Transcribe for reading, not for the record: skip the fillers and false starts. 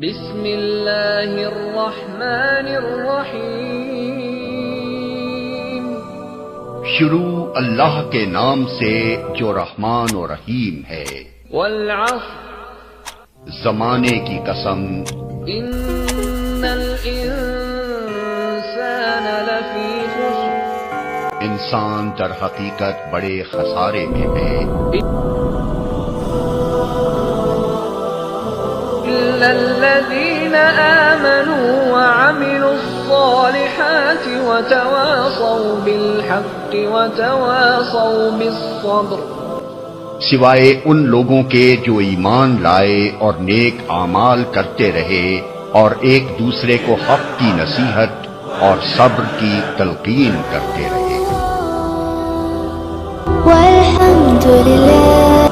بسم اللہ الرحمن الرحیم شروع اللہ کے نام سے جو رحمان و رحیم ہے۔ والعصر زمانے کی قسم، ان الانسان لفی خسر انسان در حقیقت بڑے خسارے میں ہے، الا الذین آمنوا وعملوا الصالحات وتواصوا بالحق وتواصوا بالصبر، سوائے ان لوگوں کے جو ایمان لائے اور نیک اعمال کرتے رہے اور ایک دوسرے کو حق کی نصیحت اور صبر کی تلقین کرتے رہے۔ والحمد للہ